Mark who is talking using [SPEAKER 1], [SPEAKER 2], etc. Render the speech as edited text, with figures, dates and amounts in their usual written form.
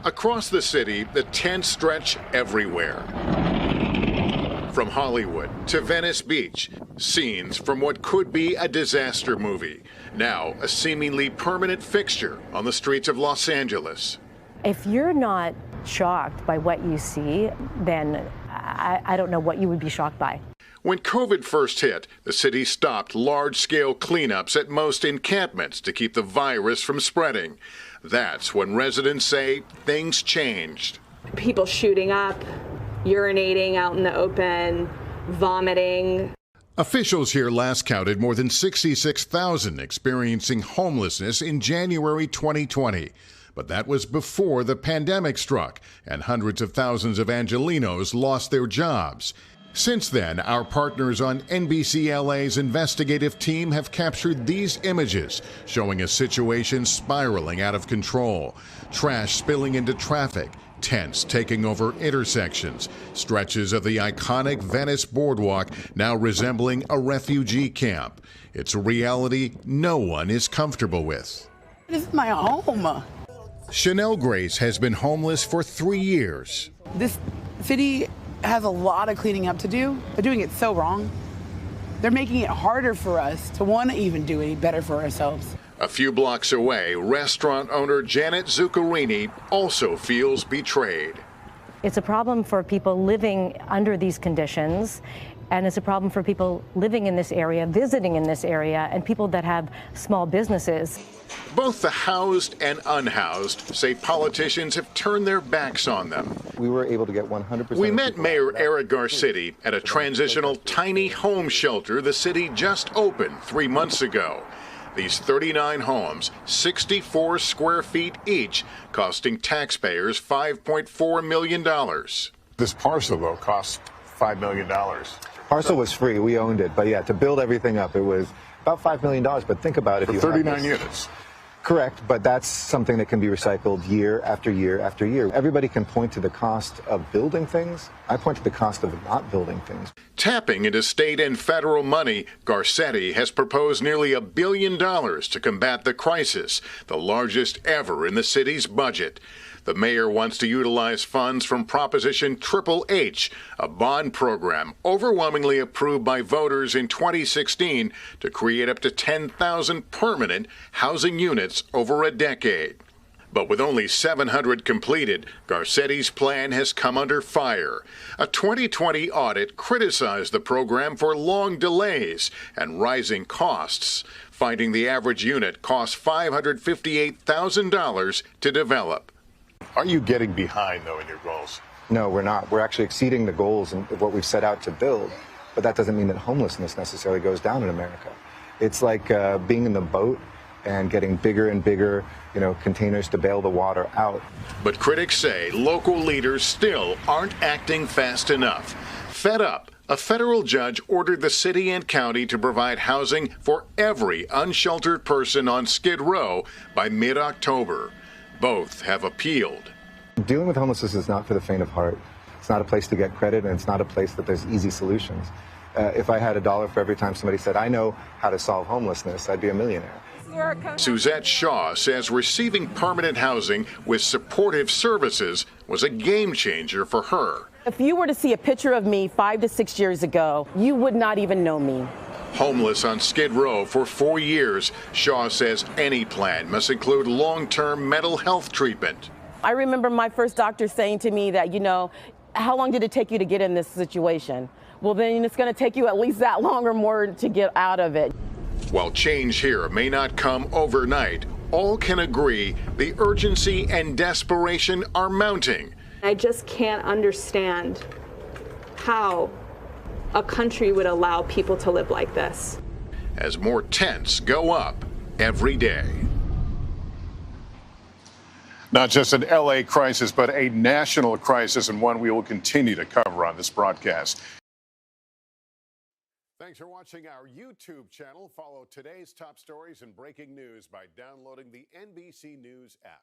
[SPEAKER 1] Across the city, the tents stretch everywhere. From Hollywood to Venice Beach, scenes from what could be a disaster movie, now a seemingly permanent fixture on the streets of Los Angeles.
[SPEAKER 2] If you're not shocked by what you see, then I don't know what you would be shocked by.
[SPEAKER 1] When COVID first hit, the city stopped large-scale cleanups at most encampments to keep the virus from spreading. That's when residents say things changed.
[SPEAKER 3] People shooting up, urinating out in the open, vomiting.
[SPEAKER 1] Officials here last counted more than 66,000 experiencing homelessness in January 2020. But that was before the pandemic struck, and hundreds of thousands of Angelenos lost their jobs. Since then, our partners on NBC LA's investigative team have captured these images, showing a situation spiraling out of control. Trash spilling into traffic, tents taking over intersections, stretches of the iconic Venice boardwalk now resembling a refugee camp. It's a reality no one is comfortable with.
[SPEAKER 4] This is my home.
[SPEAKER 1] Chanel Grace has been homeless for 3 years.
[SPEAKER 4] This city has a lot of cleaning up to do. They're doing it so wrong. They're making it harder for us to want to even do any better for ourselves.
[SPEAKER 1] A few blocks away, restaurant owner Janet Zuccarini also feels betrayed.
[SPEAKER 2] It's a problem for people living under these conditions, and it's a problem for people living in this area, visiting in this area, and people that have small businesses.
[SPEAKER 1] Both the housed and unhoused say politicians have turned their backs on them.
[SPEAKER 5] We were able to get 100%.
[SPEAKER 1] We met Mayor Eric Garcetti at a transitional tiny home shelter the city just opened 3 months ago. These 39 homes, 64 square feet each, costing taxpayers $5.4 million.
[SPEAKER 6] This parcel, though, cost $5 million.
[SPEAKER 5] Parcel was free. We owned it. But yeah, to build everything up, it was about $5 million. But think about it.
[SPEAKER 6] For 39 units.
[SPEAKER 5] Correct, but that's something that can be recycled year after year after year. Everybody can point to the cost of building things. I point to the cost of not building things.
[SPEAKER 1] Tapping into state and federal money, Garcetti has proposed nearly $1 billion to combat the crisis, the largest ever in the city's budget. The mayor wants to utilize funds from Proposition Triple H, a bond program overwhelmingly approved by voters in 2016 to create up to 10,000 permanent housing units over a decade. But with only 700 completed, Garcetti's plan has come under fire. A 2020 audit criticized the program for long delays and rising costs, finding the average unit costs $558,000 to develop.
[SPEAKER 6] Are you getting behind, though, in your goals?
[SPEAKER 5] No, we're not. We're actually exceeding the goals of what we've set out to build. But that doesn't mean that homelessness necessarily goes down in America. It's like being in the boat and getting bigger and bigger, containers to bail the water out.
[SPEAKER 1] But critics say local leaders still aren't acting fast enough. Fed up, a federal judge ordered the city and county to provide housing for every unsheltered person on Skid Row by mid-October. Both have appealed.
[SPEAKER 5] Dealing with homelessness is not for the faint of heart. It's not a place to get credit, and it's not a place that there's easy solutions. If I had $1 for every time somebody said, I know how to solve homelessness, I'd be a millionaire.
[SPEAKER 1] Suzette Shaw says receiving permanent housing with supportive services was a game changer for her.
[SPEAKER 7] If you were to see a picture of me 5 to 6 years ago, you would not even know me.
[SPEAKER 1] Homeless on Skid Row for 4 years, Shaw says any plan must include long-term mental health treatment.
[SPEAKER 7] I remember my first doctor saying to me that, how long did it take you to get in this situation? Well, then it's going to take you at least that long or more to get out of it.
[SPEAKER 1] While change here may not come overnight, all can agree the urgency and desperation are mounting.
[SPEAKER 3] I just can't understand how a country would allow people to live like this.
[SPEAKER 1] As more tents go up every day.
[SPEAKER 6] Not just an LA crisis, but a national crisis, and one we will continue to cover on this broadcast. Thanks for watching our YouTube channel. Follow today's top stories and breaking news by downloading the NBC News app.